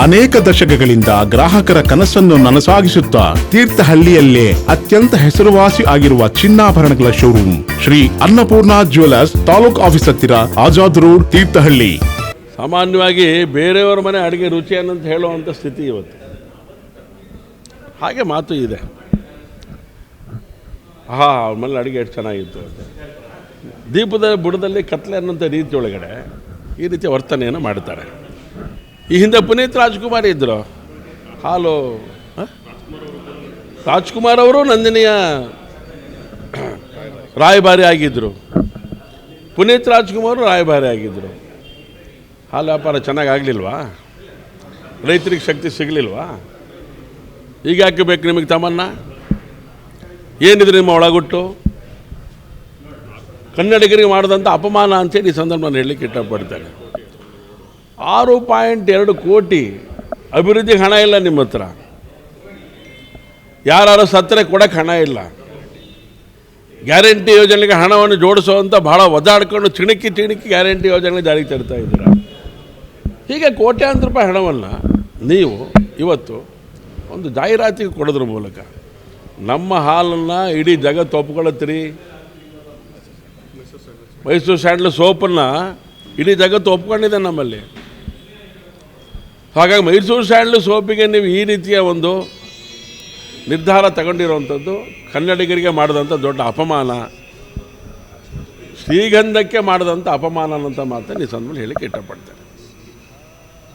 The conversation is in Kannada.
ಅನೇಕ ದಶಕಗಳಿಂದ ಗ್ರಾಹಕರ ಕನಸನ್ನು ನನಸಾಗಿಸುತ್ತಾ ತೀರ್ಥಹಳ್ಳಿಯಲ್ಲೇ ಅತ್ಯಂತ ಹೆಸರುವಾಸಿ ಆಗಿರುವ ಚಿನ್ನಾಭರಣಗಳ showroom Shri Annapurna jewellers, taluk office ಹತ್ತಿರ, ಆಜಾದ್ ರೋಡ್, ತೀರ್ಥಹಳ್ಳಿ. ಸಾಮಾನ್ಯವಾಗಿ ಬೇರೆಯವರ ಮನೆ ಅಡುಗೆ ರುಚಿ ಅನ್ನಂತ ಹೇಳುವಂಥ ಸ್ಥಿತಿ ಇವತ್ತು. ಹಾಗೆ ಮಾತು ಇದೆ, ಅವ್ರ ಮನೇಲಿ ಅಡುಗೆ ಎಷ್ಟು ಚೆನ್ನಾಗಿತ್ತು ಅಂತ. ದೀಪದ ಬುಡದಲ್ಲಿ ಕತ್ಲೆ ಅನ್ನೋಂಥ ರೀತಿ ಒಳಗಡೆ ಈ ರೀತಿಯ ವರ್ತನೆಯನ್ನು ಮಾಡ್ತಾರೆ. ಈ ಹಿಂದೆ ಪುನೀತ್ ರಾಜ್ಕುಮಾರ್ ಇದ್ದರು, ಹಾಲು ರಾಜ್ಕುಮಾರ್ ಅವರು ನಂದಿನಿಯ ರಾಯಭಾರಿ ಆಗಿದ್ದರು, ಪುನೀತ್ ರಾಜ್ಕುಮಾರ್ ರಾಯಭಾರಿ ಆಗಿದ್ದರು. ಹಾಲು ವ್ಯಾಪಾರ ಚೆನ್ನಾಗಿ ಆಗಲಿಲ್ವಾ? ರೈತರಿಗೆ ಶಕ್ತಿ ಸಿಗಲಿಲ್ವಾ? ಈಗ ಯಾಕೆ ಬೇಕು ನಿಮಗೆ ತಮ್ಮನ್ನ? ಏನಿದ್ರೆ ನಿಮ್ಮ ಒಳಗುಟ್ಟು? ಕನ್ನಡಿಗರಿಗೆ ಮಾಡಿದಂಥ ಅಪಮಾನ ಅಂತೇಳಿ ಈ ಸಂದರ್ಭವನ್ನು ಹೇಳಲಿಕ್ಕೆ ಇಷ್ಟಪಡ್ತಾರೆ. 6.2 ಕೋಟಿ ಅಭಿವೃದ್ಧಿಗೆ ಹಣ ಇಲ್ಲ ನಿಮ್ಮ ಹತ್ರ. ಯಾರು ಸತ್ತರೆ ಕೊಡೋಕ್ಕೆ ಹಣ ಇಲ್ಲ. ಗ್ಯಾರಂಟಿ ಯೋಜನೆಗೆ ಹಣವನ್ನು ಜೋಡಿಸುವಂಥ ಭಾಳ ಒದ್ದಾಡ್ಕೊಂಡು ಚಿಣಕಿ ಗ್ಯಾರಂಟಿ ಯೋಜನೆ ಜಾರಿಗೆ ತರ್ತಾ ಇದ್ದೀರಾ. ಹೀಗೆ ಕೋಟ್ಯಾಂತರ ರೂಪಾಯಿ ಹಣವನ್ನು ನೀವು ಇವತ್ತು ಒಂದು ಜಾಹೀರಾತಿಗೆ ಕೊಡೋದ್ರ ಮೂಲಕ ನಮ್ಮ ಹಾಲನ್ನು ಇಡೀ ಜಗತ್ತು ಒಪ್ಕೊಳ್ಳತ್ತೀರಿ. ಮೈಸೂರು ಸ್ಯಾಂಡಲ್ ಸೋಪನ್ನು ಇಡೀ ಜಗತ್ತು ಒಪ್ಕೊಂಡಿದೆ ನಮ್ಮಲ್ಲಿ. ಹಾಗಾಗಿ ಮೈಸೂರು ಸ್ಯಾಂಡಲ್ ಸೋಪಿಗೆ ನೀವು ಈ ರೀತಿಯ ಒಂದು ನಿರ್ಧಾರ ತಗೊಂಡಿರುವಂಥದ್ದು ಕನ್ನಡಿಗರಿಗೆ ಮಾಡಿದಂಥ ದೊಡ್ಡ ಅಪಮಾನ, ಶ್ರೀಗಂಧಕ್ಕೆ ಮಾಡಿದಂಥ ಅಪಮಾನ ಅನ್ನೋಂಥ ಮಾತನ್ನು ಈ ಸಂದರ್ಭದಲ್ಲಿ ಹೇಳಿಕ್ಕೆ ಇಷ್ಟಪಡ್ತೇನೆ.